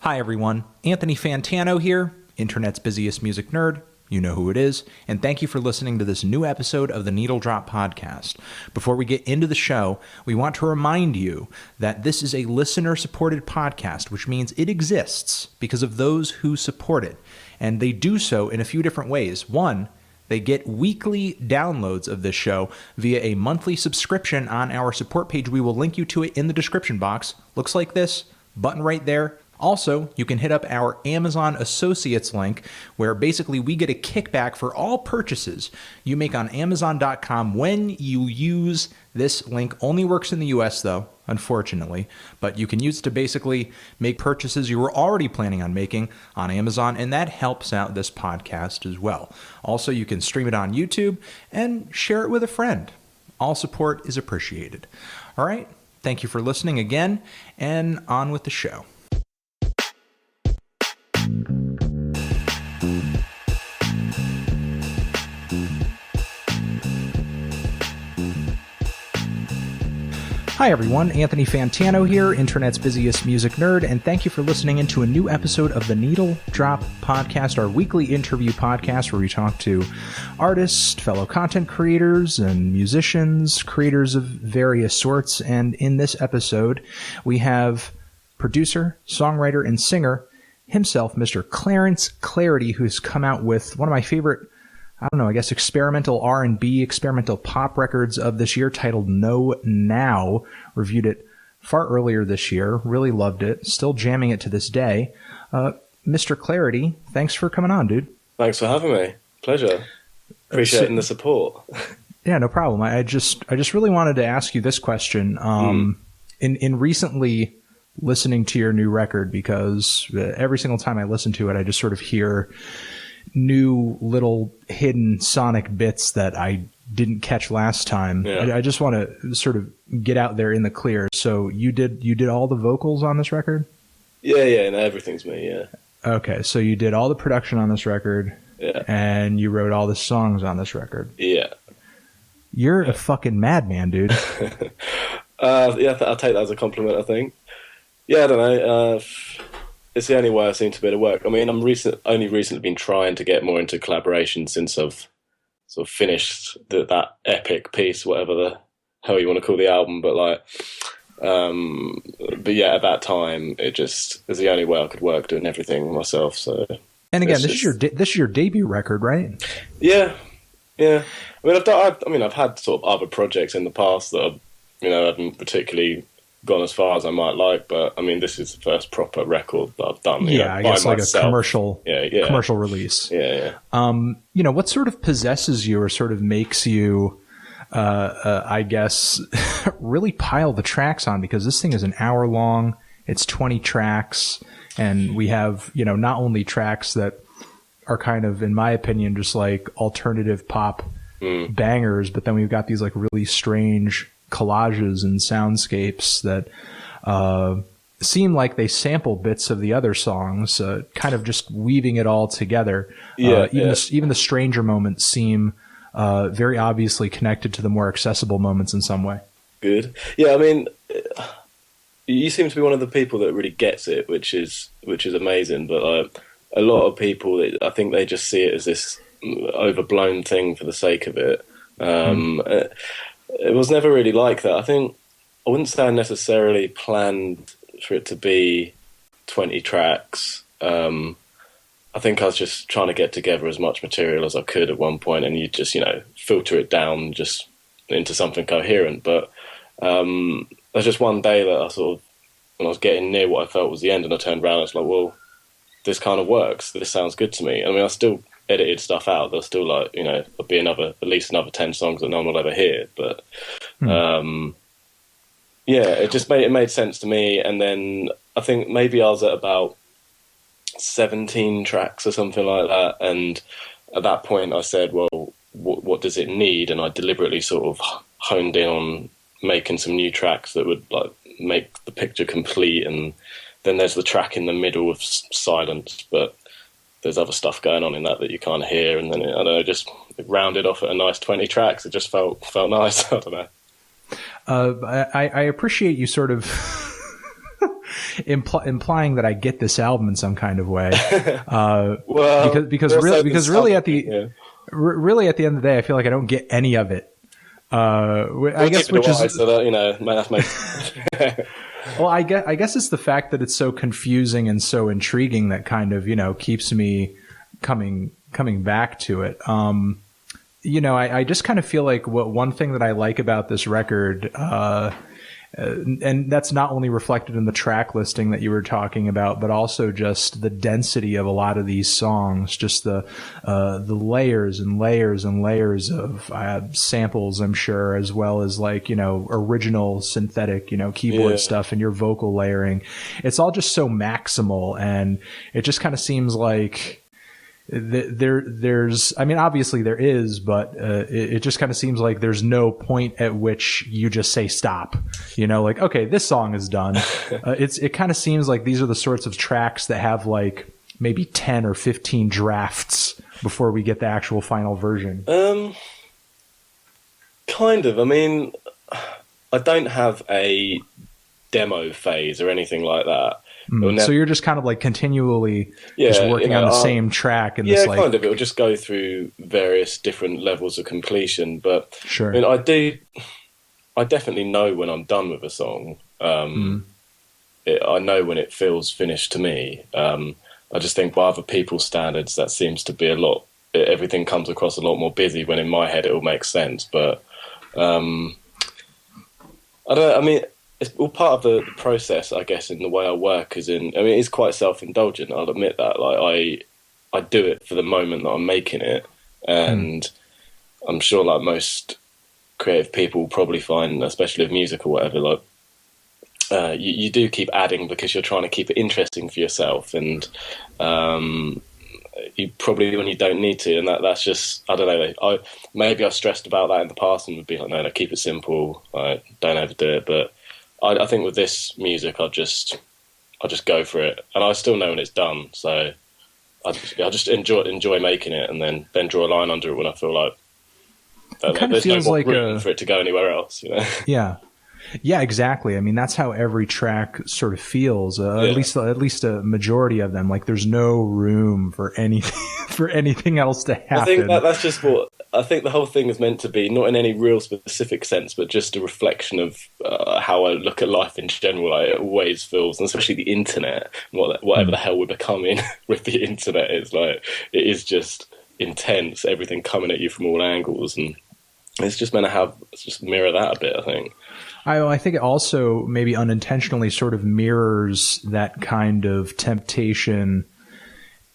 Hi everyone, Anthony Fantano here, internet's busiest music nerd. You know who it is, and thank you for listening to this new episode of the Needle Drop Podcast. Before we get into the show, we want to remind you that this is a listener-supported podcast, which means it exists because of those who support it, and they do so in a few different ways. One, they get weekly downloads of this show via a monthly subscription on our support page. We will link you to it in the description box. Looks like this, button right there. Also, you can hit up our Amazon Associates link, where basically we get a kickback for all purchases you make on Amazon.com when you use this link. Only works in the US, though, unfortunately. But you can use it to basically make purchases you were already planning on making on Amazon, and that helps out this podcast as well. Also, you can stream it on YouTube and share it with a friend. All support is appreciated. All right, thank you for listening again, and on with the show. Hi everyone, Anthony Fantano here, internet's busiest music nerd, and thank you for listening into a new episode of the Needle Drop Podcast, our weekly interview podcast where we talk to artists, fellow content creators, and musicians, creators of various sorts. And in this episode, we have producer, songwriter, and singer himself, Mr. Clarence Clarity, who's come out with one of my favorite, experimental R&B, experimental pop records of this year titled No Now. Reviewed it far earlier this year. Really loved it. Still jamming it to this day. Mr. Clarity, thanks for coming on, dude. Thanks for having me. Pleasure. Appreciating the support. Yeah, no problem. I just really wanted to ask you this question. In recently listening to your new record, because every single time I listen to it, I just sort of hear new little hidden sonic bits that I didn't catch last time. Yeah. I just want to sort of get out there in the clear. So you did all the vocals on this record? Yeah, no, everything's me, yeah. Okay, so you did all the production on this record, yeah, and you wrote all the songs on this record. Yeah. You're a fucking madman, dude. I'll take that as a compliment, I think. Yeah, I don't know. It's the only way I seem to be able to work. I mean, only recently been trying to get more into collaboration since I've sort of finished that epic piece, whatever the hell you want to call the album. But yeah, at that time, it just was the only way I could work, doing everything myself. So, and again, this is your debut record, right? Yeah. I mean, I've had sort of other projects in the past that I haven't particularly gone as far as I might like, but I mean, this is the first proper record that I've done. I guess like myself. A commercial release. Yeah. What sort of possesses you or sort of makes you, I guess, really pile the tracks on? Because this thing is an hour long. It's 20 tracks, and we have not only tracks that are kind of, in my opinion, just like alternative pop bangers, but then we've got these like really strange collages and soundscapes that seem like they sample bits of the other songs, kind of just weaving it all together. Even the stranger moments seem very obviously connected to the more accessible moments in some way. Good. Yeah, I mean, you seem to be one of the people that really gets it, which is amazing. But a lot of people, I think they just see it as this overblown thing for the sake of it. It was never really like that. I think I wouldn't say I necessarily planned for it to be 20 tracks. I think I was just trying to get together as much material as I could at one point, and you just, filter it down just into something coherent. But there's just one day that I sort of, when I was getting near what I felt was the end, and I turned around and I was like, well, this kind of works. This sounds good to me. I mean, I still edited stuff out. There's still there'll be at least another 10 songs that no one will ever hear. But it made sense to me. And then I think maybe I was at about 17 tracks or something like that. And at that point I said, well, what does it need? And I deliberately sort of honed in on making some new tracks that would make the picture complete. And then there's the track in the middle of silence, but there's other stuff going on in that you can't hear, and then it just rounded off at a nice 20 tracks. It just felt nice. I don't know. I appreciate you sort of implying that I get this album in some kind of way. Well, because really at the end of the day, I feel like I don't get any of it. I guess which is so that that makes. Well, I guess it's the fact that it's so confusing and so intriguing that kind of keeps me coming back to it. I just kind of feel like one thing that I like about this record, and that's not only reflected in the track listing that you were talking about, but also just the density of a lot of these songs, just the layers and layers and layers of samples, I'm sure, as well as original synthetic, keyboard stuff and your vocal layering. It's all just so maximal, and it just kind of seems like there's obviously there is, but it just kind of seems like there's no point at which you just say stop, okay, this song is done. It kind of seems like these are the sorts of tracks that have like maybe 10 or 15 drafts before we get the actual final version. Kind of. I don't have a demo phase or anything like that. So you're just kind of like continually just working on the same track, and kind of. It'll just go through various different levels of completion. But sure, I definitely know when I'm done with a song. I know when it feels finished to me. I just think by other people's standards, that seems to be everything comes across a lot more busy. When in my head it all makes sense, but I don't. It's all part of the process, I guess, in the way I work. It's quite self-indulgent. I'll admit that. Like I do it for the moment that I'm making it, and I'm sure, like most creative people, probably find, especially with music or whatever, like you do keep adding because you're trying to keep it interesting for yourself, and you probably when you don't need to, and that's just, I don't know. Maybe I've stressed about that in the past and would be like, no, keep it simple, like, don't overdo it, but. I think with this music, I'll just go for it, and I still know when it's done. So I just enjoy making it, and then draw a line under it when I feel like there's no more room for it to go anywhere else. Yeah, exactly. That's how every track sort of feels. At least a majority of them. Like there's no room for anything else to happen. I think that's just what. I think the whole thing is meant to be, not in any real specific sense, but just a reflection of how I look at life in general. Like, it always feels, and especially the internet, whatever the hell we're becoming with the internet, is like, it is just intense, everything coming at you from all angles, and it's just meant to just mirror that a bit, I think. I think it also maybe unintentionally sort of mirrors that kind of temptation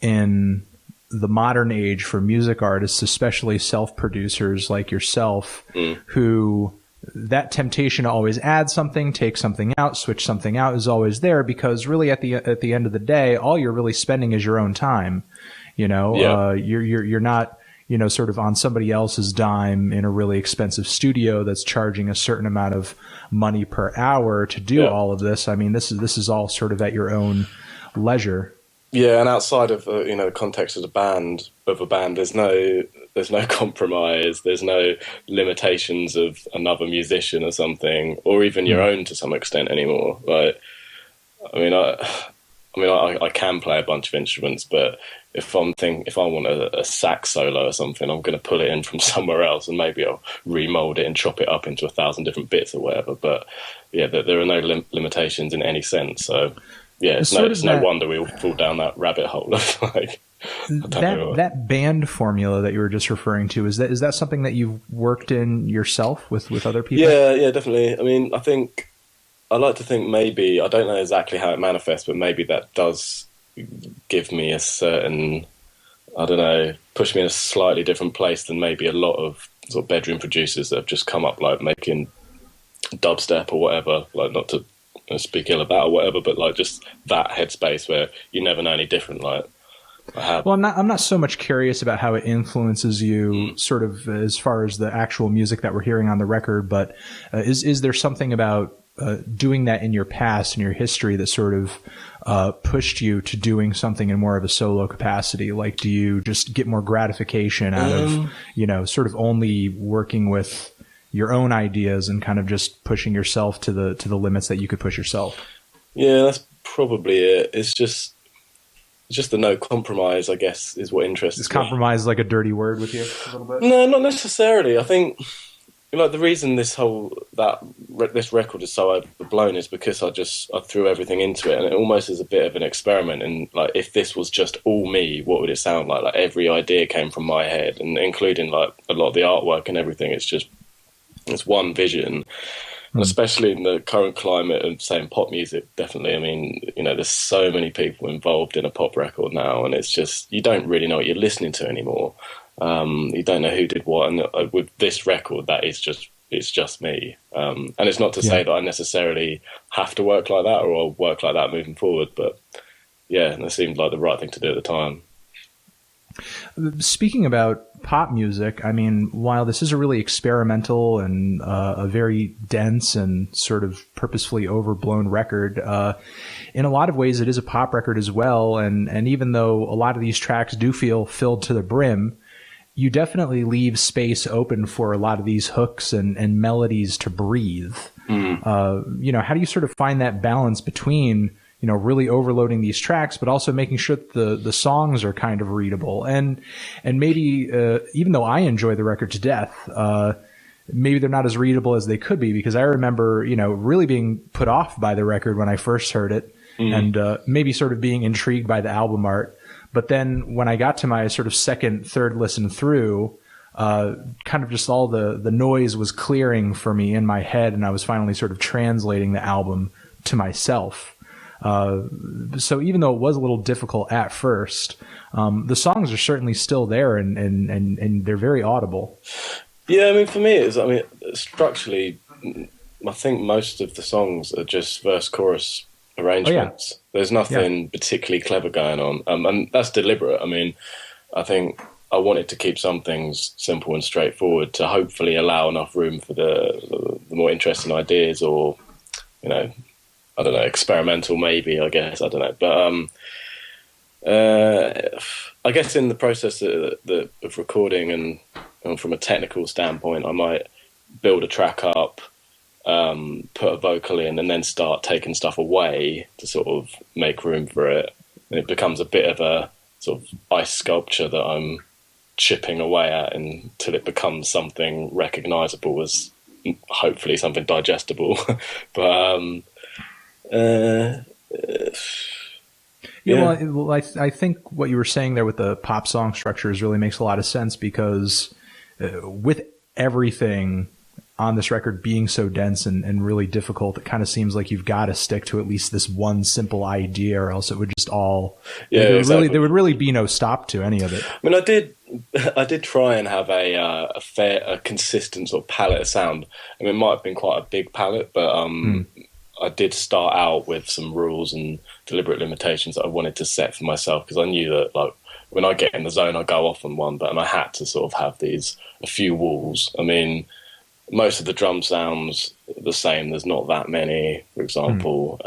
in the modern age for music artists, especially self-producers like yourself, who that temptation to always add something, take something out, switch something out is always there, because really at the end of the day, all you're really spending is your own time. You're not, sort of on somebody else's dime in a really expensive studio that's charging a certain amount of money per hour to do all of this. This is all sort of at your own leisure. Yeah, and outside of the context of a band, there's no compromise. There's no limitations of another musician or something, or even your own to some extent anymore. Like, I can play a bunch of instruments, but if I want a sax solo or something, I'm going to pull it in from somewhere else, and maybe I'll remold it and chop it up into 1,000 different bits or whatever. But yeah, there are no limitations in any sense. So. Yeah, it's no wonder we all fall down that rabbit hole of like that band formula that you were just referring to. Is that something that you've worked in yourself with other people? Yeah, definitely. I think I like to think maybe, I don't know exactly how it manifests, but maybe that does give me a certain, push me in a slightly different place than maybe a lot of sort of bedroom producers that have just come up like making dubstep or whatever, like not to speak ill about or whatever, but like just that headspace where you never know any different. Like I have. Well, I'm not so much curious about how it influences you, sort of as far as the actual music that we're hearing on the record, but is there something about doing that in your past, in your history, that sort of pushed you to doing something in more of a solo capacity? Like, do you just get more gratification out of sort of only working with your own ideas and kind of just pushing yourself to the limits that you could push yourself? Yeah, that's probably it. It's just the no compromise, I guess, is what interests me. Is compromise like a dirty word with you a little bit? No, not necessarily. I think like the reason this record is so overblown is because I threw everything into it, and it almost is a bit of an experiment. And like, if this was just all me, what would it sound like? Like, every idea came from my head, and including like a lot of the artwork and everything. It's one vision. And especially in the current climate of, say, in pop music, definitely. I mean, there's so many people involved in a pop record now, and it's just, you don't really know what you're listening to anymore. You don't know who did what, and with this record, it's just me. And it's not to say that I necessarily have to work like that, or I'll work like that moving forward, but yeah, it seemed like the right thing to do at the time. Speaking about pop music, I mean, while this is a really experimental and a very dense and sort of purposefully overblown record, in a lot of ways it is a pop record as well. And even though a lot of these tracks do feel filled to the brim, you definitely leave space open for a lot of these hooks and melodies to breathe. How do you sort of find that balance between really overloading these tracks, but also making sure that the songs are kind of readable? And maybe, even though I enjoy the record to death, maybe they're not as readable as they could be, because I remember, really being put off by the record when I first heard it, and maybe sort of being intrigued by the album art. But then when I got to my sort of second, third listen through, kind of just all the noise was clearing for me in my head, and I was finally sort of translating the album to myself. So even though it was a little difficult at first, the songs are certainly still there, and they're very audible. Yeah, I mean, for me, structurally, I think most of the songs are just verse-chorus arrangements. Oh, yeah. There's nothing particularly clever going on, and that's deliberate. I mean, I think I wanted to keep some things simple and straightforward to hopefully allow enough room for the more interesting ideas, or, I don't know, experimental maybe, I guess. I don't know. But I guess in the process of recording and from a technical standpoint, I might build a track up, put a vocal in, and then start taking stuff away to sort of make room for it. And it becomes a bit of a sort of ice sculpture that I'm chipping away at until it becomes something recognisable as hopefully something digestible. But well, I think what you were saying there with the pop song structures really makes a lot of sense, because with everything on this record being so dense and really difficult, it kind of seems like you've got to stick to at least this one simple idea, or else it would just all there would really be no stop to any of it. I mean, I did try and have a consistent sort of palette of sound. I mean, it might have been quite a big palette, but I did start out with some rules and deliberate limitations that I wanted to set for myself, because I knew that, like, when I get in the zone, I go off on one, and I had to sort of have a few walls. I mean, most of the drum sounds are the same. There's not that many, for example.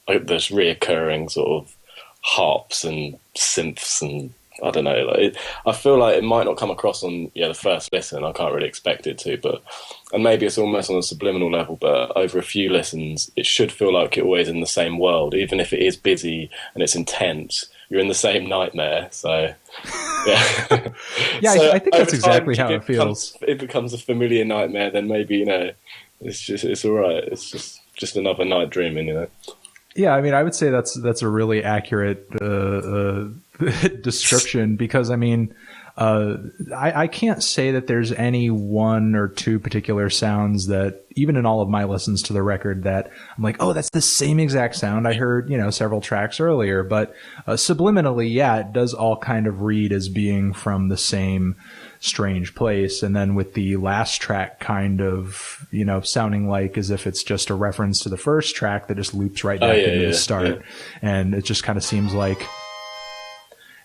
There's reoccurring sort of harps and synths, and I don't know. I feel like it might not come across on the first listen. I can't really expect it to, and maybe it's almost on a subliminal level. But over a few listens, it should feel like you're always in the same world, even if it is busy and it's intense. You're in the same nightmare. So yeah, yeah. So I think that's exactly how it feels. It becomes a familiar nightmare. Then maybe it's all right. It's just another night dreaming. Yeah, I mean, I would say that's a really accurate description, because I mean, I can't say that there's any one or two particular sounds that, even in all of my listens to the record, that I'm like, oh, that's the same exact sound I heard, several tracks earlier. But subliminally, yeah, it does all kind of read as being from the same strange place. And then with the last track kind of, sounding like as if it's just a reference to the first track that just loops right back into the start. Yeah. And it just kind of seems like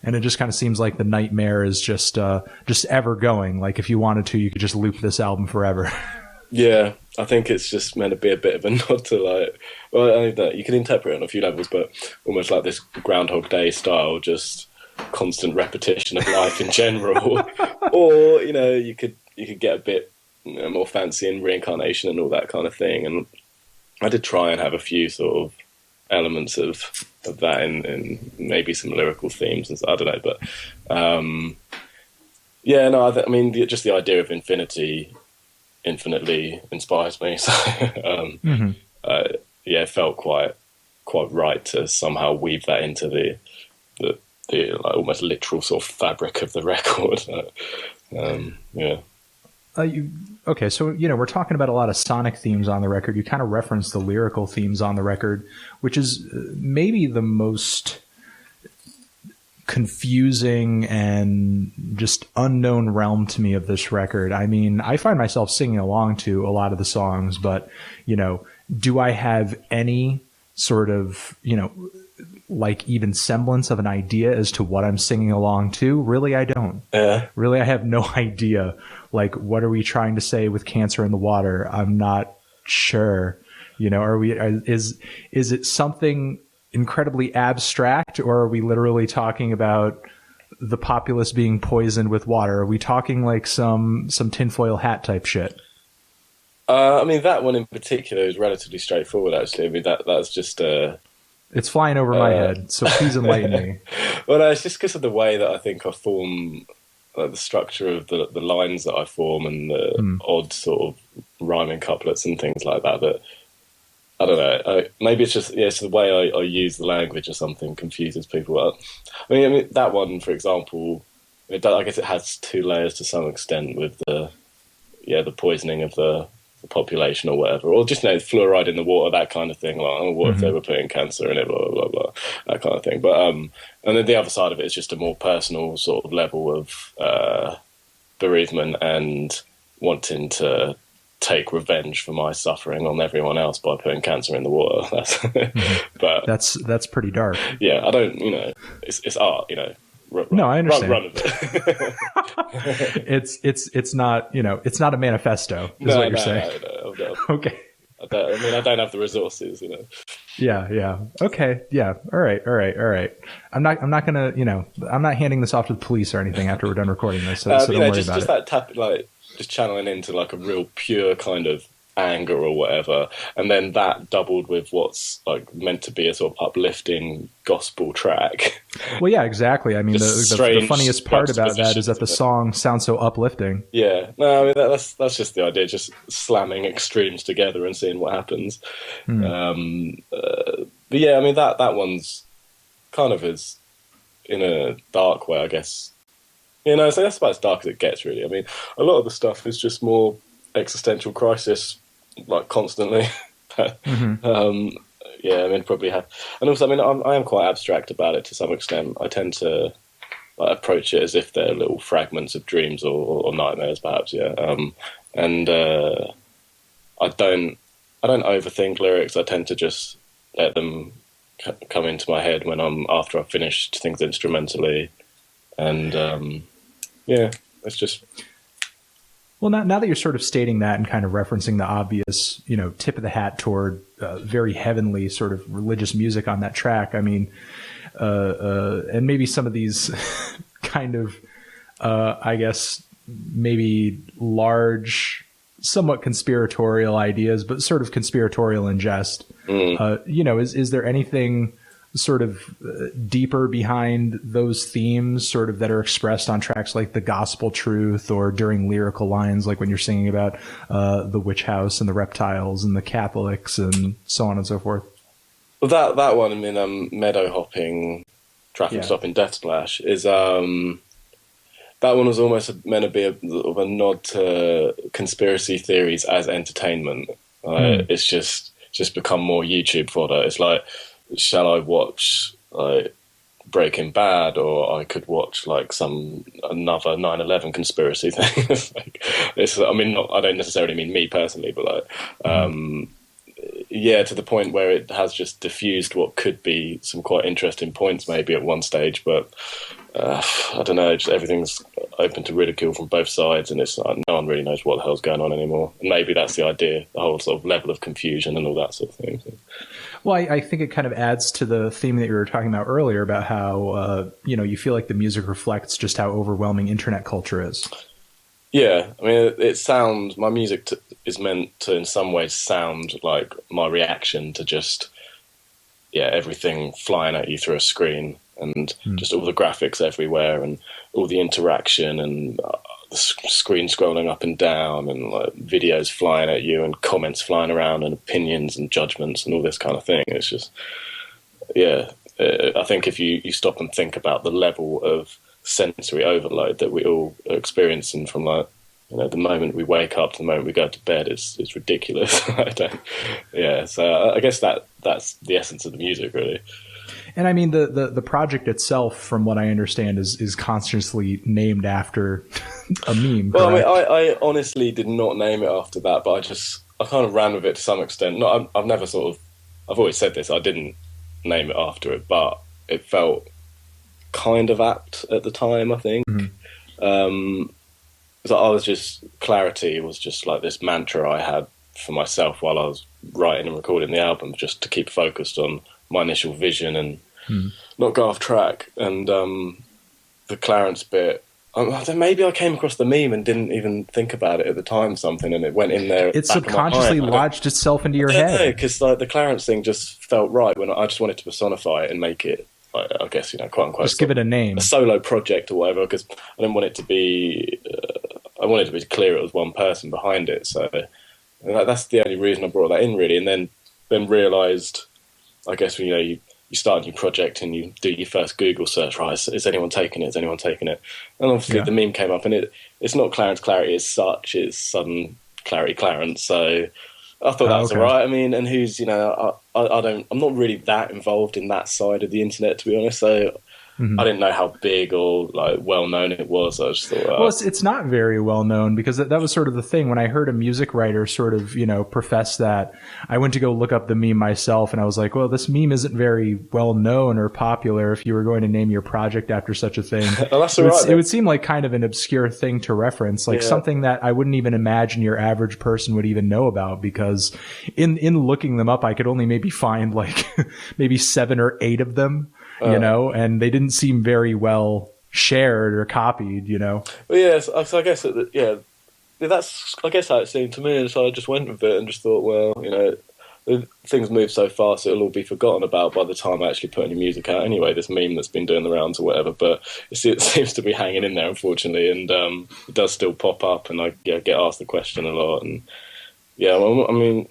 the nightmare is just ever going. Like, if you wanted to, you could just loop this album forever. Yeah, I think it's just meant to be a bit of a nod to, like, well, I don't know, you can interpret it on a few levels, but almost like this Groundhog Day style, just constant repetition of life in general. Or, you could get a bit more fancy in reincarnation and all that kind of thing. And I did try and have a few sort of elements of that in maybe some lyrical themes, and I don't know, but yeah, no, I mean, just the idea of infinitely inspires me. So yeah, it felt quite right to somehow weave that into the like, almost literal sort of fabric of the record. Yeah. Okay, so we're talking about a lot of sonic themes on the record. You kind of referenced the lyrical themes on the record, which is maybe the most confusing and just unknown realm to me of this record. I mean, I find myself singing along to a lot of the songs, but do I have any sort of like even semblance of an idea as to what I'm singing along to? Really, I don't. Really, I have no idea. Like, what are we trying to say with Cancer in the Water? I'm not sure. Is it something incredibly abstract, or are we literally talking about the populace being poisoned with water? Are we talking like some tinfoil hat type shit? I mean, that one in particular is relatively straightforward, actually. I mean, that's just it's flying over my head, so please enlighten me. Well, no, it's just because of the way that I think I form, like, the structure of the lines that I form and the odd sort of rhyming couplets and things like that. That I don't know. Maybe it's just it's the way I use the language or something confuses people. I mean that one, for example, I guess it has two layers to some extent with the poisoning of the population or whatever, or just fluoride in the water, that kind of thing. Like, what if they were putting cancer in it, blah blah blah, that kind of thing. But and then the other side of it is just a more personal sort of level of bereavement and wanting to take revenge for my suffering on everyone else by putting cancer in the water. But that's pretty dark. Yeah, I don't. It's art. No, I understand. Run with it. It's not, it's not a manifesto, is what you're saying. No. Okay. I don't have the resources, Yeah. Okay. Yeah. All right. I'm not gonna, I'm not handing this off to the police or anything after we're done recording this. So don't worry about it. That tap, like, just channeling into like a real pure kind of anger or whatever, and then that doubled with what's like meant to be a sort of uplifting gospel track. Well, yeah, exactly. I mean, the funniest part about that is that the song sounds so uplifting. Yeah, no, I mean that's just the idea, just slamming extremes together and seeing what happens. But yeah, I mean that one's kind of is in a dark way, I guess. So that's about as dark as it gets, really. I mean, a lot of the stuff is just more existential crisis, like, constantly. Yeah, I mean, probably have. And also, I mean, I am quite abstract about it to some extent. I tend to approach it as if they're little fragments of dreams or nightmares, perhaps. Yeah, and I don't overthink lyrics. I tend to just let them come into my head after I've finished things instrumentally, and yeah, it's just. Well, now that you're sort of stating that and kind of referencing the obvious, tip of the hat toward very heavenly sort of religious music on that track, I mean, and maybe some of these kind of, I guess, maybe large, somewhat conspiratorial ideas, but sort of conspiratorial in jest. Is there anything sort of deeper behind those themes sort of that are expressed on tracks like The Gospel Truth or during lyrical lines, like when you're singing about the witch house and the reptiles and the Catholics and so on and so forth? Well, that one, I mean, meadow hopping, traffic stop in Death Splash is that one was almost meant to be a nod to conspiracy theories as entertainment. It's just become more YouTube fodder. It's like, shall I watch like Breaking Bad, or I could watch like another 9/11 conspiracy thing? I mean, I don't necessarily mean me personally, but like, yeah, to the point where it has just diffused what could be some quite interesting points maybe at one stage, but I don't know, just everything's open to ridicule from both sides, and it's like, no one really knows what the hell's going on anymore. And maybe that's the idea, the whole sort of level of confusion and all that sort of thing. Well, I think it kind of adds to the theme that you were talking about earlier about how, you feel like the music reflects just how overwhelming internet culture is. Yeah, I mean, my music is meant to in some ways sound like my reaction to just everything flying at you through a screen, and just all the graphics everywhere, and all the interaction, and the screen scrolling up and down, and like videos flying at you, and comments flying around, and opinions and judgments, and all this kind of thing. It's just, I think if you stop and think about the level of sensory overload that we all are experiencing from, like, the moment we wake up to the moment we go to bed, it's ridiculous. So I guess that's the essence of the music, really. And I mean, the project itself, from what I understand, is constantly named after a meme. Well, correct? I mean, I honestly did not name it after that, but I kind of ran with it to some extent. No, I've never I've always said this, I didn't name it after it, but it felt kind of apt at the time, I think. So I was just, Clarity was just like this mantra I had for myself while I was writing and recording the album, just to keep focused on my initial vision and not go off track. And the Clarence bit, maybe I came across the meme and didn't even think about it at the time, something, and it went in there. It subconsciously lodged itself into your head. Because like the Clarence thing just felt right when I just wanted to personify it and make it, I guess, quote unquote, just give it a name, a solo project or whatever, because I didn't want it to be. I wanted to be clear it was one person behind it. So that's the only reason I brought that in, really. And then realised, I guess, when you start a new project and you do your first Google search, right? Is anyone taking it? Is anyone taking it? And obviously the meme came up, and it's not Clarence Clarity as such; it's sudden Clarity Clarence. So I thought that was all right. I mean, and who's, I'm not really that involved in that side of the internet, to be honest. So I didn't know how big or like well known it was. I just thought, well, it's not very well known, because that was sort of the thing when I heard a music writer sort of, profess that. I went to go look up the meme myself, and I was like, well, this meme isn't very well known or popular if you were going to name your project after such a thing. Oh, that's all right. It would seem like kind of an obscure thing to reference, like something that I wouldn't even imagine your average person would even know about, because in looking them up, I could only maybe find like maybe 7 or 8 of them. And they didn't seem very well shared or copied, Well, yes, so I guess that's how it seemed to me, and so I just went with it and just thought, well, things move so fast it'll all be forgotten about by the time I actually put any music out. Anyway, this meme that's been doing the rounds or whatever, but it seems to be hanging in there, unfortunately, and it does still pop up, and I get asked the question a lot, and I mean,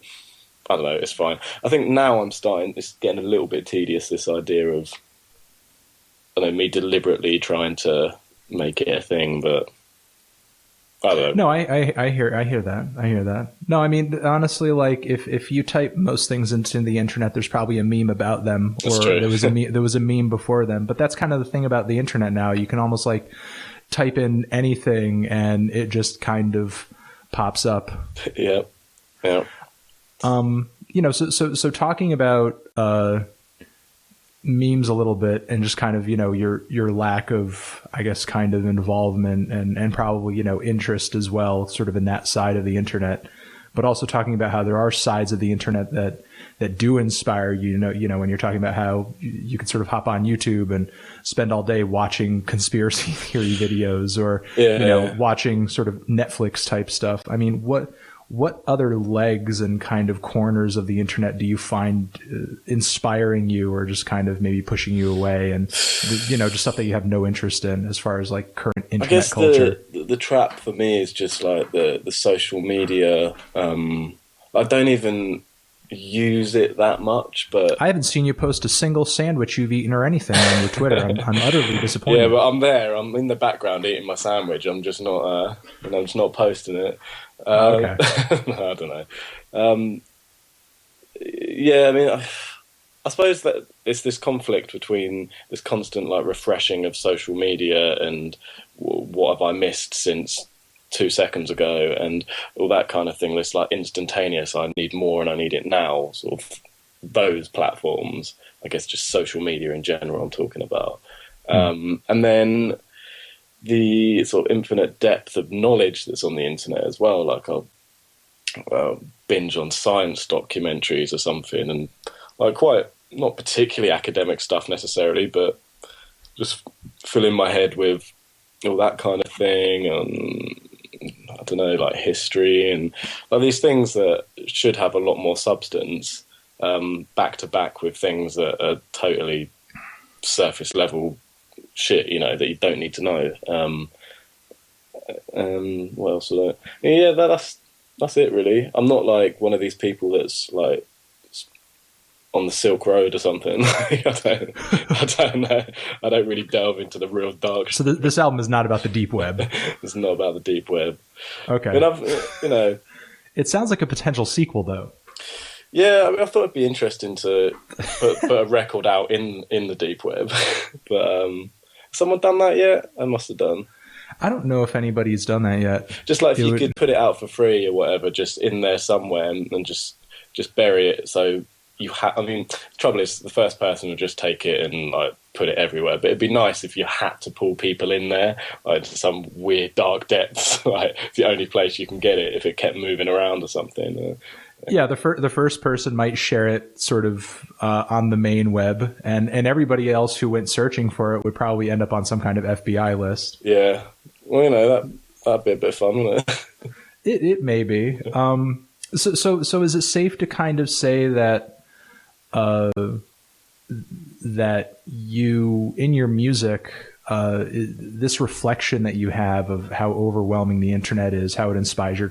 I don't know, it's fine. I think now it's getting a little bit tedious, this idea of, me deliberately trying to make it a thing, but I don't know. No, I hear that. No, I mean, honestly, like if you type most things into the internet, there's probably a meme about them, or there was a meme before them. But that's kind of the thing about the internet now. You can almost like type in anything and it just kind of pops up. Yeah. So talking about memes a little bit, and just kind of, your lack of, I guess, kind of involvement and probably, interest as well, sort of in that side of the internet, but also talking about how there are sides of the internet that do inspire you, when you're talking about how you can sort of hop on YouTube and spend all day watching conspiracy theory videos or, watching sort of Netflix type stuff. I mean, what other legs and kind of corners of the internet do you find inspiring you, or just kind of maybe pushing you away, and just stuff that you have no interest in as far as like current internet culture? The trap for me is just like the social media. I don't even use it that much, but I haven't seen you post a single sandwich you've eaten or anything on your Twitter. I'm utterly disappointed. Yeah, but I'm there. I'm in the background eating my sandwich. I'm just not. I'm just not posting it. Okay. I don't know. I mean, I suppose that it's this conflict between this constant like refreshing of social media and what have I missed since 2 seconds ago, and all that kind of thing. It's like instantaneous. I need more, and I need it now. Sort of those platforms. I guess just social media in general. I'm talking about, and then the sort of infinite depth of knowledge that's on the internet as well. Like I'll binge on science documentaries or something, and like quite not particularly academic stuff necessarily, but just filling my head with all that kind of thing, and I don't know, like history and like these things that should have a lot more substance. back to back with things that are totally surface level shit, you know, that you don't need to know. What else would I? Yeah, that's it really. I'm not like one of these people that's like on the Silk Road or something. Like, I don't know. I don't really delve into the real dark. So this album is not about the deep web. It's not about the deep web. Okay. But I've. It sounds like a potential sequel, though. Yeah, I thought it'd be interesting to put a record out in the deep web. But has someone done that yet? I must have done. I don't know if anybody's done that yet. Just like if you could put it out for free or whatever, just in there somewhere, and just bury it. So you I mean, the trouble is, the first person would just take it and like put it everywhere. But it'd be nice if you had to pull people in there, like to some weird dark depths. Like the only place you can get it if it kept moving around or something. Yeah, the first person might share it sort of on the main web, and everybody else who went searching for it would probably end up on some kind of FBI list. Yeah, well, you know, that'd be a bit of fun, wouldn't it? It may be. So is it safe to kind of say that that you, in your music, this reflection that you have of how overwhelming the internet is, how it inspires your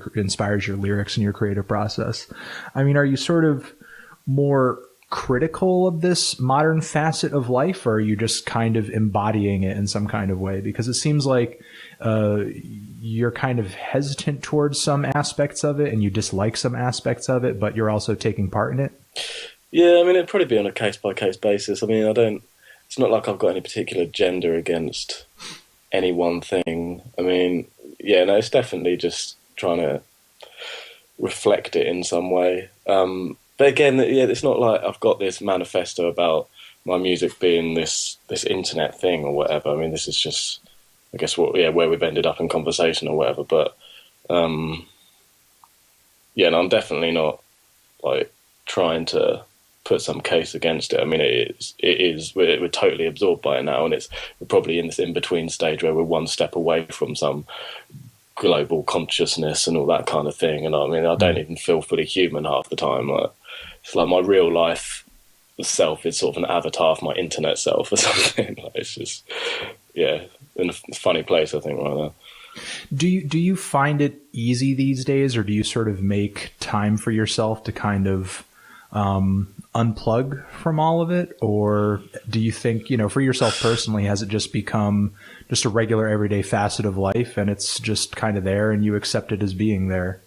lyrics and your creative process? I mean, are you sort of more critical of this modern facet of life, or are you just kind of embodying it in some kind of way? Because it seems like you're kind of hesitant towards some aspects of it and you dislike some aspects of it, but you're also taking part in it. Yeah, I mean, it'd probably be on a case-by-case basis. I mean, it's not like I've got any particular agenda against any one thing. I mean, yeah, no, it's definitely just trying to reflect it in some way. But again, yeah, it's not like I've got this manifesto about my music being this internet thing or whatever. I mean, this is just, I guess, where we've ended up in conversation or whatever. But yeah, no, I'm definitely not like trying to put some case against it. I mean, it is we're totally absorbed by it now, and we're probably in this in-between stage where we're one step away from some global consciousness and all that kind of thing. And I mean, I don't even feel fully human half the time. Like, it's like my real life self is sort of an avatar of my internet self or something. Like, it's just, yeah, in a funny place, I think, right now. Do you find it easy these days, or do you sort of make time for yourself to kind of unplug from all of it? Or do you think, you know, for yourself personally, has it just become just a regular everyday facet of life and it's just kind of there and you accept it as being there?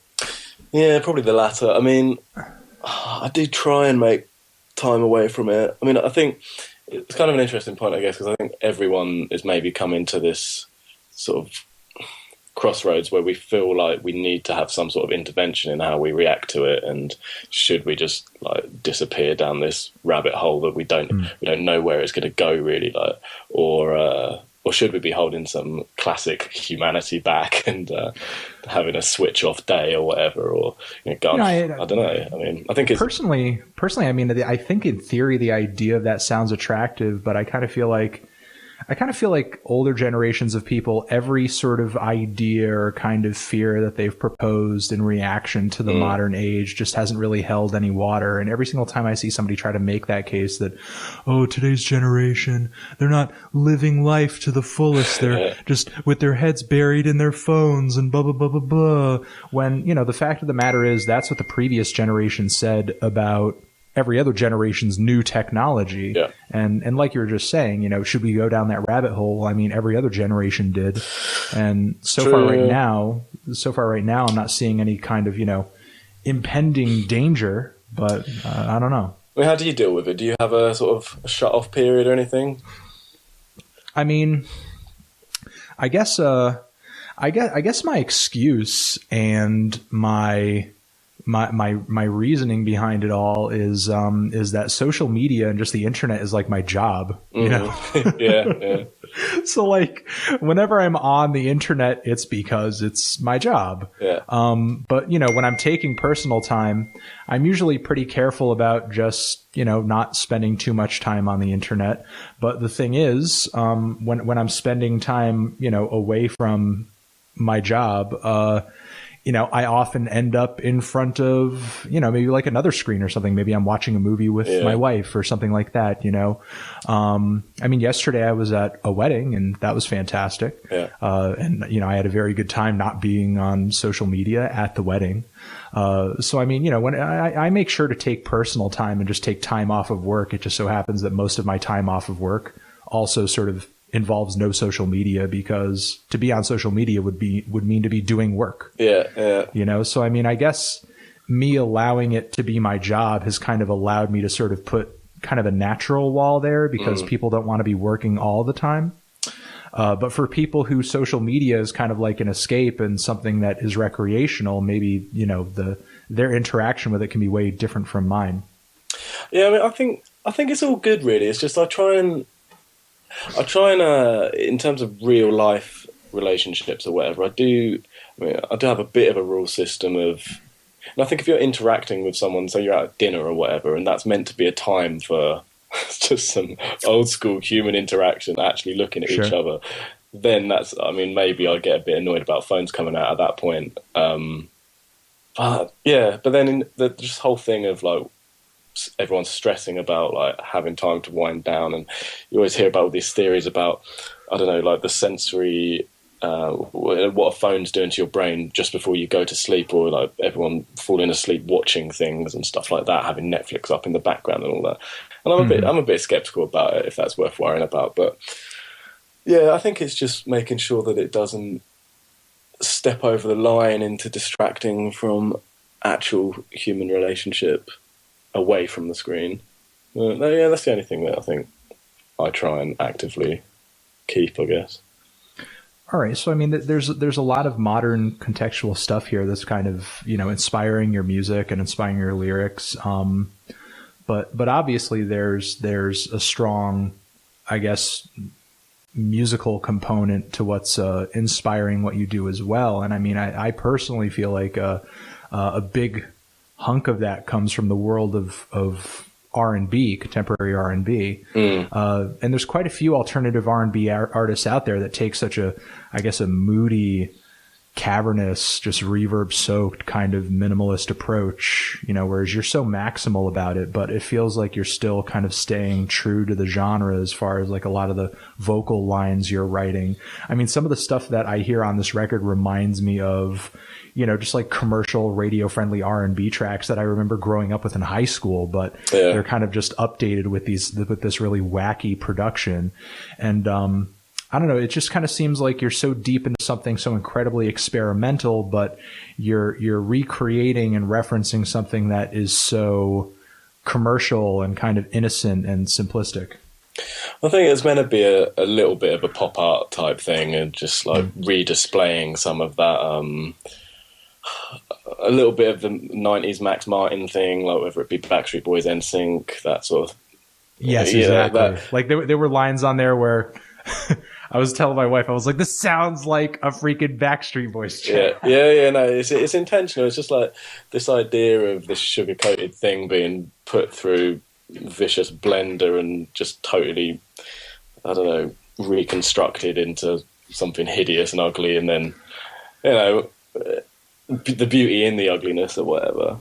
Yeah, probably the latter. I mean, I do try and make time away from it. I mean, I think it's kind of an interesting point, I guess, because I think everyone is maybe coming to this sort of crossroads where we feel like we need to have some sort of intervention in how we react to it, and should we just like disappear down this rabbit hole that we don't know where it's going to go really, like, or should we be holding some classic humanity back and having a switch off day or whatever, or I don't know. I mean, I think it's personally, I mean, I think in theory the idea of that sounds attractive, but I kind of feel like older generations of people, every sort of idea or kind of fear that they've proposed in reaction to the modern age just hasn't really held any water. And every single time I see somebody try to make that case that, oh, today's generation, they're not living life to the fullest. They're just with their heads buried in their phones and blah, blah, blah, blah, blah. When, you know, the fact of the matter is that's what the previous generation said about every other generation's new technology. Yeah. And like you were just saying, you know, should we go down that rabbit hole? I mean, every other generation did. And so far right now, I'm not seeing any kind of, you know, impending danger, but I don't know. I mean, how do you deal with it? Do you have a sort of a shut off period or anything? I mean, I guess my excuse and my reasoning behind it all is that social media and just the internet is like my job, you know? Yeah. So like whenever I'm on the internet, it's because it's my job. Yeah. But you know, when I'm taking personal time, I'm usually pretty careful about just, you know, not spending too much time on the internet. But the thing is, when I'm spending time, you know, away from my job, I often end up in front of, maybe like another screen or something. Maybe I'm watching a movie with my wife or something like that, yesterday I was at a wedding and that was fantastic. Yeah. And I had a very good time not being on social media at the wedding. So, when I make sure to take personal time and just take time off of work, it just so happens that most of my time off of work also sort of involves no social media, because to be on social media would mean to be doing work. Yeah. So I guess me allowing it to be my job has kind of allowed me to sort of put kind of a natural wall there, because people don't want to be working all the time. But for people who social media is kind of like an escape and something that is recreational, maybe, their interaction with it can be way different from mine. Yeah, I think it's all good, really. It's just I try and in terms of real life relationships or whatever, I do have a bit of a rule system of, and I think if you're interacting with someone, so you're out at dinner or whatever, and that's meant to be a time for just some old school human interaction, actually looking at each other, then maybe I'd get a bit annoyed about phones coming out at that point. But then in this whole thing of like, everyone's stressing about like having time to wind down, and you always hear about all these theories about, I don't know, like the sensory, what a phone's doing to your brain just before you go to sleep, or like everyone falling asleep watching things and stuff like that, having Netflix up in the background and all that. And I'm a bit skeptical about it, if that's worth worrying about. But yeah, I think it's just making sure that it doesn't step over the line into distracting from actual human relationship away from the screen. That's the only thing that I think I try and actively keep, I guess. All right. So, there's a lot of modern contextual stuff here that's kind of, inspiring your music and inspiring your lyrics. But obviously there's a strong, I guess, musical component to what's inspiring what you do as well. And I personally feel like a big hunk of that comes from the world of R&B, contemporary R&B. And there's quite a few alternative R&B artists out there that take such a moody, cavernous, just reverb soaked kind of minimalist approach, whereas you're so maximal about it, but it feels like you're still kind of staying true to the genre as far as like a lot of the vocal lines you're writing. Some of the stuff that I hear on this record reminds me of, just like commercial radio friendly R&B tracks that I remember growing up with in high school, but they're kind of just updated with this really wacky production. And, I don't know, it just kind of seems like you're so deep into something so incredibly experimental, but you're recreating and referencing something that is so commercial and kind of innocent and simplistic. I think it's meant to be a little bit of a pop art type thing, and just like redisplaying some of that, a little bit of the 90s Max Martin thing, like whether it be Backstreet Boys, NSYNC, that sort of. Yes, exactly. Like there were lines on there where I was telling my wife, I was like, this sounds like a freaking Backstreet Boys track. Yeah, no, it's intentional. It's just like this idea of this sugar-coated thing being put through vicious blender and just totally, I don't know, reconstructed into something hideous and ugly, and then, the beauty in the ugliness or whatever.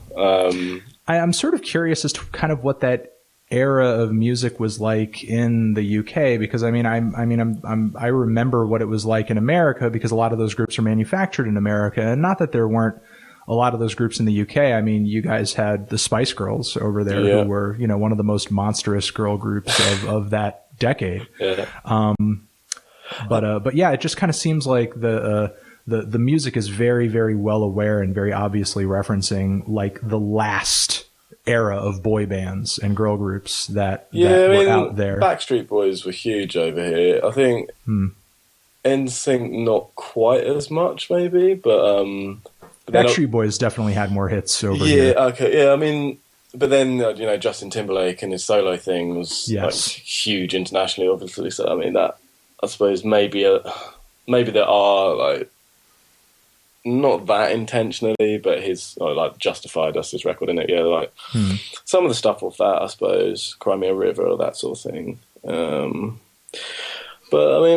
I'm sort of curious as to kind of what that era of music was like in the UK, because I remember what it was like in America, because a lot of those groups are manufactured in America, and not that there weren't a lot of those groups in the UK. You guys had the Spice Girls over there, who were, one of the most monstrous girl groups of that decade. But yeah, it just kind of seems like the music is very, very well aware and very obviously referencing like the last era of boy bands and girl groups that were out there. Backstreet Boys were huge over here. I think NSYNC not quite as much, maybe, but Backstreet Boys definitely had more hits over here. But then Justin Timberlake and his solo thing was like huge internationally, obviously. So that, I suppose, maybe there are like, not that intentionally, but his Justified, that's his record, in it. Some of the stuff off that, I suppose, Cry Me a River or that sort of thing. But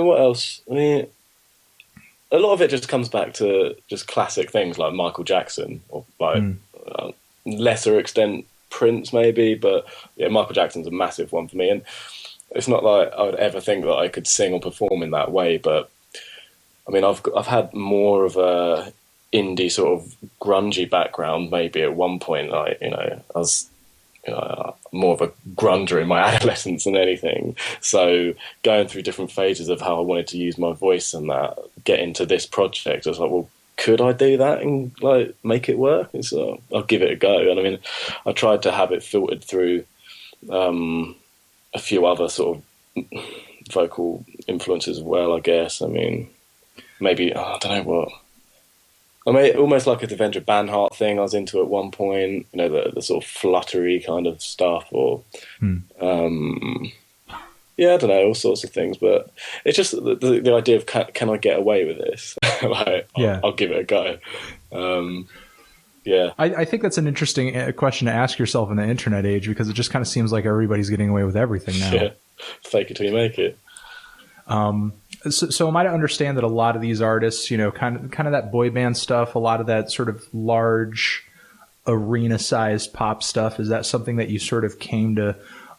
what else? a lot of it just comes back to just classic things like Michael Jackson, or like lesser extent Prince maybe, but yeah, Michael Jackson's a massive one for me. And it's not like I would ever think that I could sing or perform in that way, but I mean, I've had more of a indie sort of grungy background maybe at one point. Like, you know, I was more of a grunger in my adolescence than anything. So going through different phases of how I wanted to use my voice and that, get into this project, I was like, well, could I do that and like make it work? So I'll give it a go. And I mean, I tried to have it filtered through a few other sort of vocal influences as well, I guess. I mean, maybe, I don't know what. I mean, almost like a Devendra Banhart thing I was into at one point, you know, the sort of fluttery kind of stuff, or, yeah, I don't know, all sorts of things. But it's just the idea of, can I get away with this? Like, I'll give it a go. Yeah. I think that's an interesting question to ask yourself in the internet age, because it just kind of seems like everybody's getting away with everything now. Yeah, fake it till you make it. So am I to understand that a lot of these artists, you know, kind of that boy band stuff, a lot of that sort of large arena-sized pop stuff, is that something that you sort of came to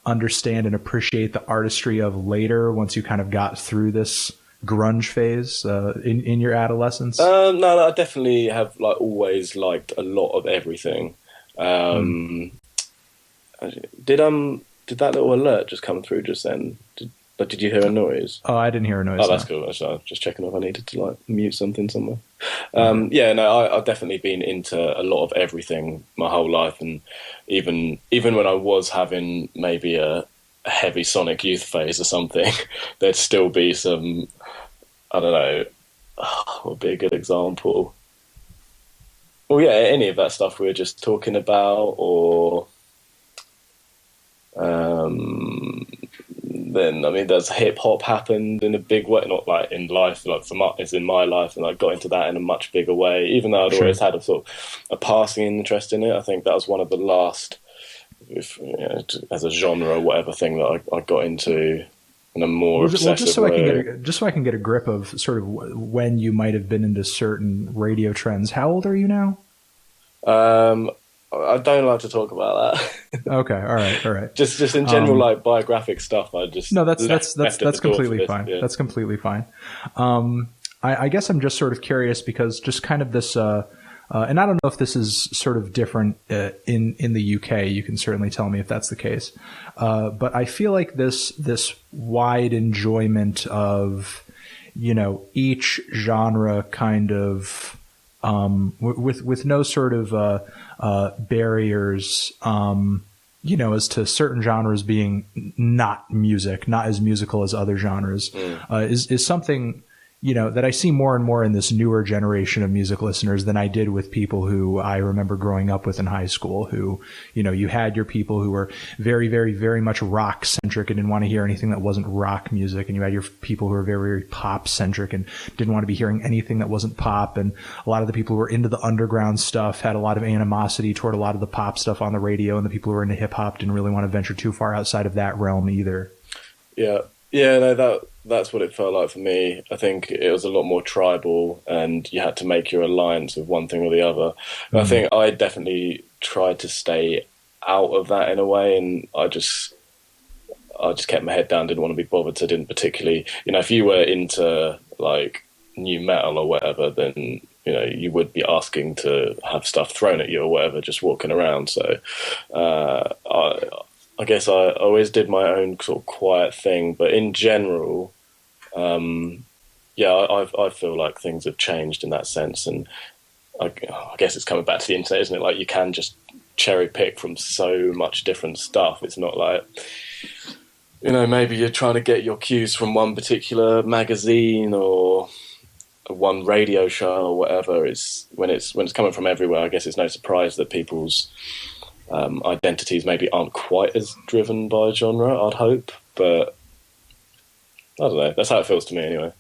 understand and appreciate the artistry of later, once you kind of got through this grunge phase in your adolescence? No, I definitely have like always liked a lot of everything. Did that little alert just come through just then? Did you hear a noise? Oh, I didn't hear a noise. Oh, that's cool. I was just checking if I needed to like mute something somewhere. Yeah, no, I've definitely been into a lot of everything my whole life, and even when I was having maybe a heavy Sonic Youth phase or something, there'd still be some, I don't know, what would be a good example? Well, yeah, any of that stuff we were just talking about, or then, I mean, does hip hop happened in a big way, not like in life, like it's in my life, and I got into that in a much bigger way, even though I'd always had a sort of a passing interest in it. I think that was one of the last, as a genre or whatever thing that I got into in a more obsessive way. Just so I can get a grip of sort of when you might have been into certain radio trends. How old are you now? I don't like to talk about that. Okay, all right. Just in general, like biographic stuff. That's completely fine. Yeah. That's completely fine. I guess I'm just sort of curious, because just kind of this, and I don't know if this is sort of different in the UK. You can certainly tell me if that's the case. But I feel like this wide enjoyment of, you know, each genre kind of with no sort of barriers, you know, as to certain genres being not as musical as other genres, is something, you know, that I see more and more in this newer generation of music listeners than I did with people who I remember growing up with in high school, who, you know, you had your people who were very, very, very much rock centric and didn't want to hear anything that wasn't rock music. And you had your people who were very, very pop centric and didn't want to be hearing anything that wasn't pop. And a lot of the people who were into the underground stuff had a lot of animosity toward a lot of the pop stuff on the radio. And the people who were into hip hop didn't really want to venture too far outside of that realm either. Yeah. Yeah, no, that's what it felt like for me. I think it was a lot more tribal, and you had to make your alliance with one thing or the other. Mm-hmm. I think I definitely tried to stay out of that in a way, and I just kept my head down, didn't want to be bothered. So I didn't particularly, you know, if you were into like new metal or whatever, then, you know, you would be asking to have stuff thrown at you or whatever, just walking around. So I guess I always did my own sort of quiet thing, but in general, I feel like things have changed in that sense, and I guess it's coming back to the internet, isn't it? Like, you can just cherry pick from so much different stuff. It's not like, you know, maybe you're trying to get your cues from one particular magazine or one radio show or whatever. It's when it's coming from everywhere. I guess it's no surprise that people's identities maybe aren't quite as driven by genre, I'd hope, but I don't know. That's how it feels to me anyway.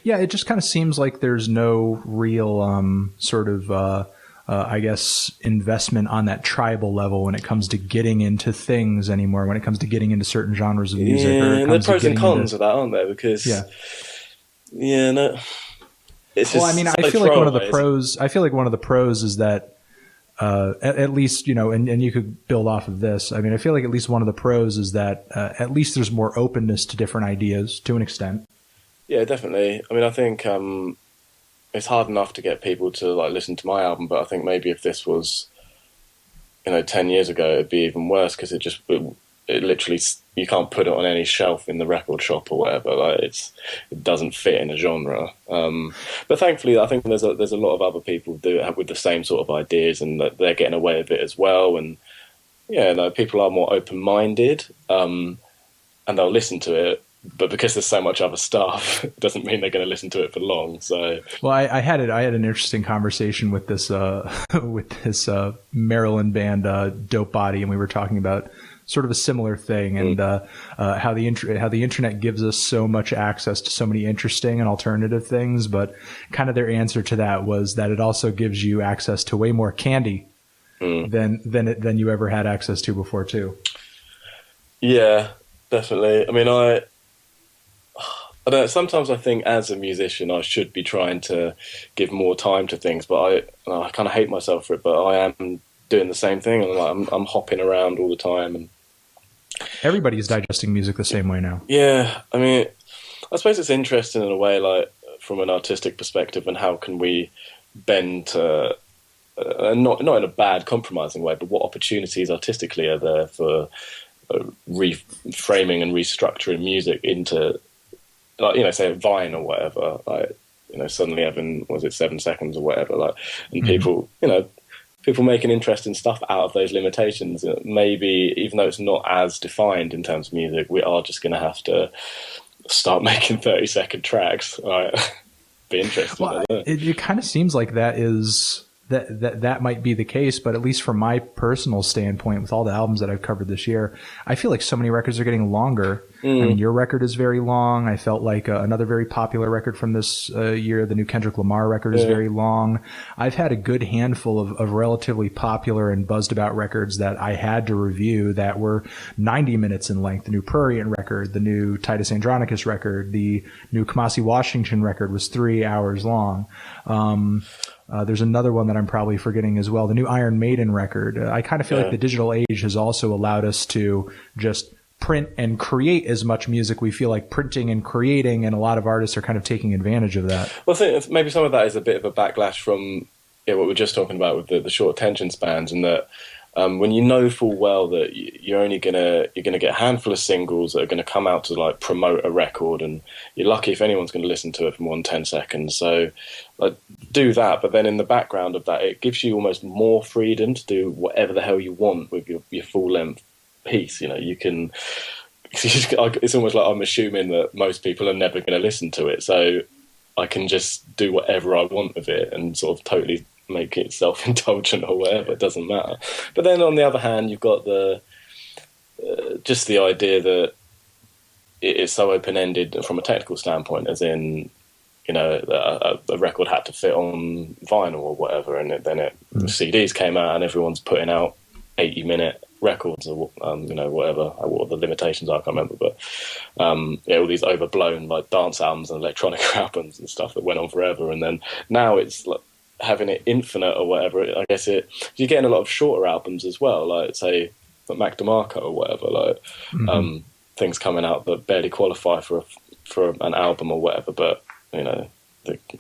Yeah, it just kind of seems like there's no real sort of, I guess, investment on that tribal level when it comes to getting into things anymore, when it comes to getting into certain genres of music. Yeah, and there are pros and cons of that, aren't there? Because, it's well, just I mean, so I feel like one of the throwaway, pros. I feel like one of the pros is that at least, and you could build off of this. I mean, I feel like at least one of the pros is that at least there's more openness to different ideas to an extent. Yeah, definitely. I mean, I think it's hard enough to get people to like listen to my album, but I think maybe if this was, 10 years ago, it'd be even worse because it literally, you can't put it on any shelf in the record shop or whatever. Like it doesn't fit in a genre. But thankfully, I think there's a lot of other people who do it with the same sort of ideas, and that they're getting away with it as well. And yeah, no, people are more open-minded, and they'll listen to it. But because there's so much other stuff, it doesn't mean they're going to listen to it for long. So, well, I had an interesting conversation with this Maryland band, Dope Body, and we were talking about sort of a similar thing, and how the internet gives us so much access to so many interesting and alternative things, but kind of their answer to that was that it also gives you access to way more candy than you ever had access to before, too. Yeah, definitely. I mean, I don't know, sometimes I think as a musician I should be trying to give more time to things, but I kind of hate myself for it. But I am doing the same thing, and I'm hopping around all the time. And everybody's digesting music the same way now. Yeah, I mean, I suppose it's interesting in a way, like from an artistic perspective, and how can we bend to, not in a bad, compromising way, but what opportunities artistically are there for reframing and restructuring music into, like, say a Vine or whatever, like, suddenly having, 7 seconds or whatever, like, and people making interesting stuff out of those limitations. Maybe even though it's not as defined in terms of music, we are just going to have to start making 30-second tracks. Right? Be interesting. Well, it kind of seems like that might be the case, but at least from my personal standpoint, with all the albums that I've covered this year, I feel like so many records are getting longer. I mean, your record is very long. I felt like another very popular record from this year, the new Kendrick Lamar record, is very long. I've had a good handful of relatively popular and buzzed about records that I had to review that were 90 minutes in length. The new Prurient record, the new Titus Andronicus record, the new Kamasi Washington record was 3 hours long. There's another one that I'm probably forgetting as well, the new Iron Maiden record. I kind of feel like the digital age has also allowed us to just print and create as much music. We feel like printing and creating, and a lot of artists are kind of taking advantage of that. Well, I think maybe some of that is a bit of a backlash from what we're just talking about with the short attention spans, and that when you know full well that you're gonna get a handful of singles that are going to come out to like promote a record, and you're lucky if anyone's going to listen to it for more than 10 seconds. So like, do that, but then in the background of that, it gives you almost more freedom to do whatever the hell you want with your full length piece. You can. It's almost like I'm assuming that most people are never going to listen to it, so I can just do whatever I want with it and sort of totally make it self-indulgent or whatever. It doesn't matter. But then on the other hand, you've got just the idea that it is so open-ended from a technical standpoint, as in, a record had to fit on vinyl or whatever, and then CDs came out and everyone's putting out 80-minute records or whatever, what the limitations are, I can't remember, but all these overblown like dance albums and electronic albums and stuff that went on forever, and then now it's like having it infinite or whatever. I guess you're getting a lot of shorter albums as well, like say like Mac DeMarco or whatever, like things coming out that barely qualify for an album or whatever, but that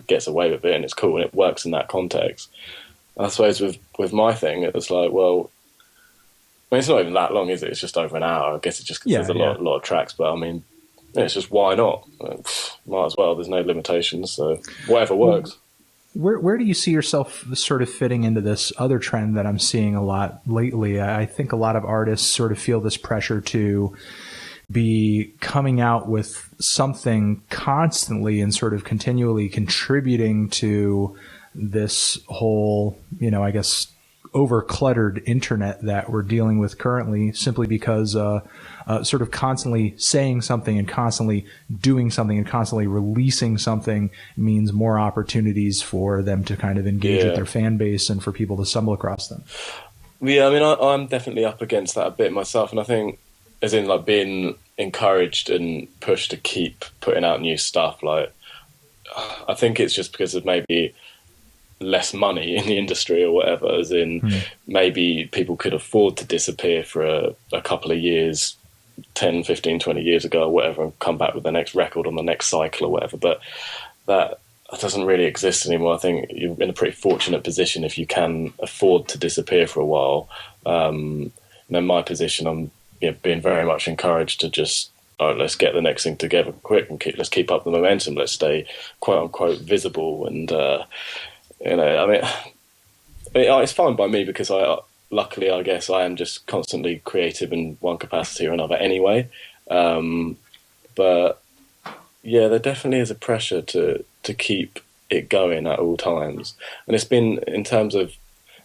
gets away with it and it's cool and it works in that context. And I suppose with my thing, it's like, well, I mean, it's not even that long, is it? It's just over an hour. I guess it's just because there's a lot of tracks, but I mean, it's just, why not? Might as well. There's no limitations, so whatever works. Where do you see yourself sort of fitting into this other trend that I'm seeing a lot lately? I think a lot of artists sort of feel this pressure to be coming out with something constantly and sort of continually contributing to this whole, I guess, over-cluttered internet that we're dealing with currently, simply because sort of constantly saying something and constantly doing something and constantly releasing something means more opportunities for them to kind of engage with their fan base and for people to stumble across them. Yeah, I mean, I'm definitely up against that a bit myself, and I think, as in like being encouraged and pushed to keep putting out new stuff, like I think it's just because of maybe less money in the industry or whatever, as in maybe people could afford to disappear for a couple of years, 10, 15, 20 years ago or whatever, and come back with the next record on the next cycle or whatever. But that doesn't really exist anymore. I think you're in a pretty fortunate position if you can afford to disappear for a while. In my position, I'm being very much encouraged to just, all right, let's get the next thing together quick and let's keep up the momentum. Let's stay quote unquote visible. And, it's fine by me because luckily, I guess I am just constantly creative in one capacity or another anyway. But yeah, there definitely is a pressure to keep it going at all times. And it's been, in terms of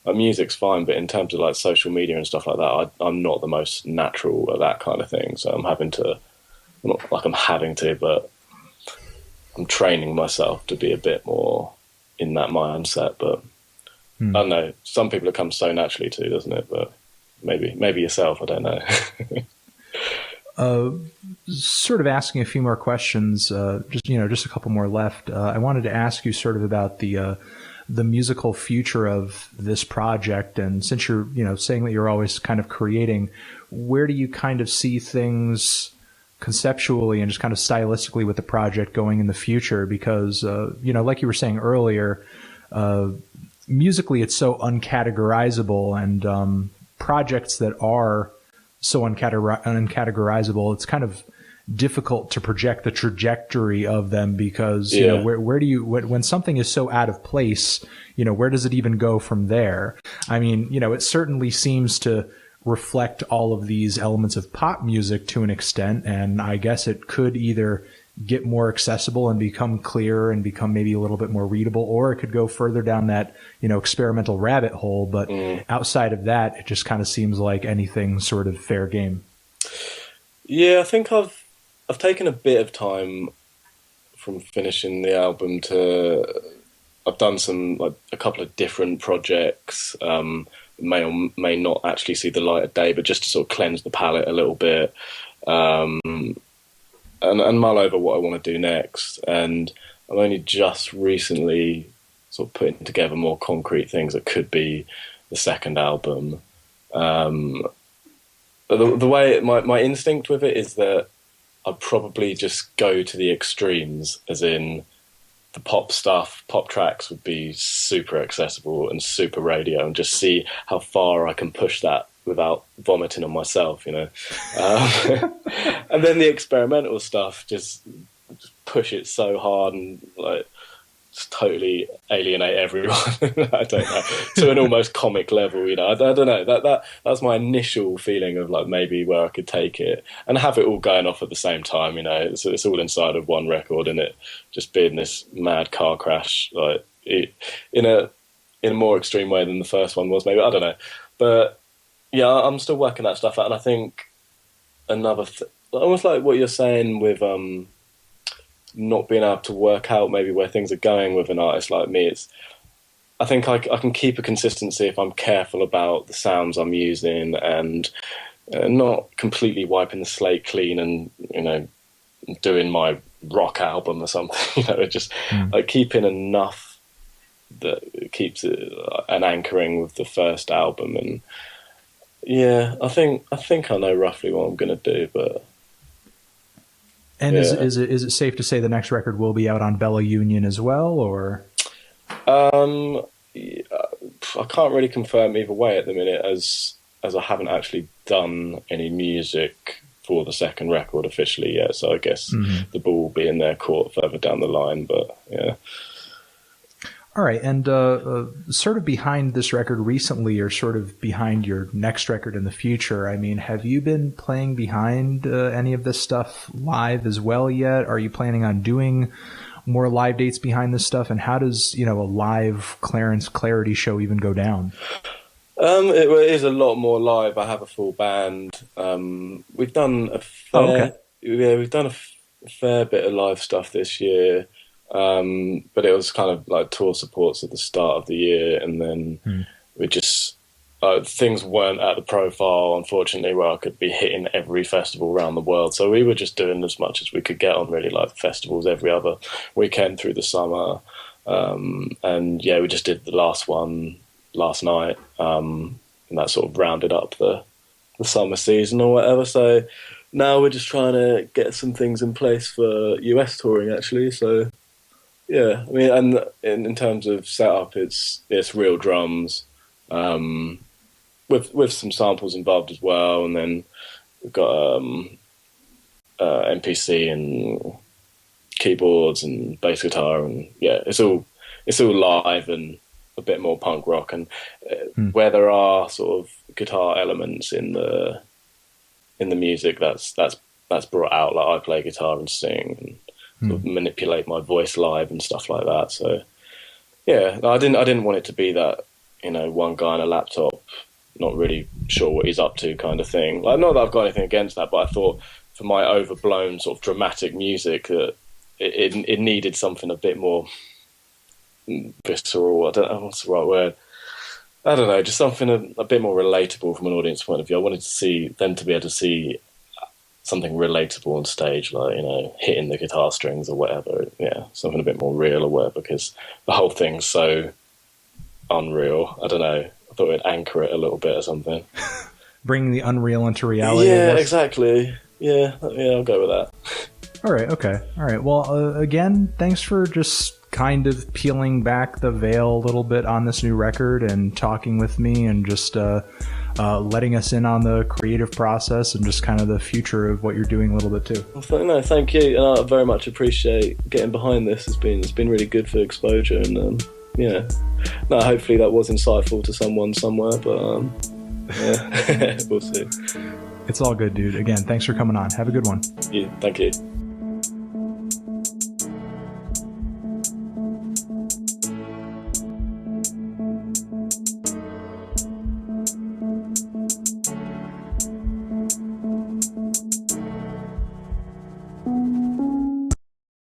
music's fine, but in terms of like social media and stuff like that, I'm not the most natural at that kind of thing. So I'm having to, but I'm training myself to be a bit more in that mindset. But I don't know, some people it comes so naturally too, doesn't it? But maybe yourself, I don't know. Sort of asking a few more questions, just a couple more left. I wanted to ask you sort of about the musical future of this project. And since you're, saying that you're always kind of creating, where do you kind of see things conceptually and just kind of stylistically with the project going in the future? Because, like you were saying earlier, musically it's so uncategorizable, and projects that are so uncategorizable, it's kind of difficult to project the trajectory of them because, where do you, when something is so out of place, where does it even go from there? I mean, it certainly seems to reflect all of these elements of pop music to an extent. And I guess it could either get more accessible and become clearer and become maybe a little bit more readable, or it could go further down that, experimental rabbit hole. But outside of that, it just kind of seems like anything sort of fair game. Yeah, I think I've taken a bit of time from finishing the album I've done a couple of different projects, may or may not actually see the light of day, but just to sort of cleanse the palette a little bit, and mull over what I want to do next. And I'm only just recently sort of putting together more concrete things that could be the second album. The way my instinct with it is that I'd probably just go to the extremes, as in the pop tracks would be super accessible and super radio, and just see how far I can push that without vomiting on myself, And then the experimental stuff, just push it so hard and just totally alienate everyone. I don't know, to an almost comic level, I don't know. That's my initial feeling of maybe where I could take it and have it all going off at the same time. It's all inside of one record, and it just being this mad car crash, in a more extreme way than the first one was. Maybe, I don't know, but yeah, I'm still working that stuff out. And I think almost like what you're saying with not being able to work out maybe where things are going with an artist like me, I think I can keep a consistency if I'm careful about the sounds I'm using and not completely wiping the slate clean and doing my rock album or something. Just keeping enough that keeps it an anchoring with the first album. And yeah, I think I know roughly what I'm going to do, but. And is it safe to say the next record will be out on Bella Union as well, or? I can't really confirm either way at the minute, as I haven't actually done any music for the second record officially yet. So I guess the ball will be in their court further down the line. But yeah. All right, and sort of behind this record recently, or sort of behind your next record in the future, I mean, have you been playing behind any of this stuff live as well yet? Are you planning on doing more live dates behind this stuff? And how does, a live Clarence Clarity show even go down? It is a lot more live. I have a full band. We've done a fair bit of live stuff this year. But it was kind of like tour supports at the start of the year, and then we just things weren't at the profile, unfortunately, where I could be hitting every festival around the world. So we were just doing as much as we could get on, really, like festivals every other weekend through the summer. And yeah, we just did the last one last night, and that sort of rounded up the summer season or whatever. So now we're just trying to get some things in place for US touring, actually. So yeah, I mean, and in terms of setup, it's real drums, with some samples involved as well, and then we've got MPC and keyboards and bass guitar, and yeah, it's all live and a bit more punk rock, and where there are sort of guitar elements in the music, that's brought out. Like, I play guitar and sing and sort of manipulate my voice live and stuff like that. So yeah, I didn't want it to be that, you know, one guy on a laptop, not really sure what he's up to kind of thing. Like, not that I've got anything against that, but I thought for my overblown sort of dramatic music that it needed something a bit more visceral. I don't know what's the right word. I don't know, just something a bit more relatable from an audience point of view. I wanted to see them to be able to see something relatable on stage, like, you know, hitting the guitar strings or whatever. Yeah, something a bit more real or whatever, because the whole thing's so unreal. I don't know. I thought it'd anchor it a little bit or something. Bring the unreal into reality. Yeah, exactly. Yeah, I'll go with that. All right, okay. All right. Well, again, thanks for just kind of peeling back the veil a little bit on this new record and talking with me and just letting us in on the creative process and just kind of the future of what you're doing a little bit too. Well, thank you. And I very much appreciate getting behind this. It's been really good for exposure, and yeah. No, hopefully that was insightful to someone somewhere, but yeah, we'll see. It's all good, dude. Again, thanks for coming on. Have a good one. Yeah, thank you.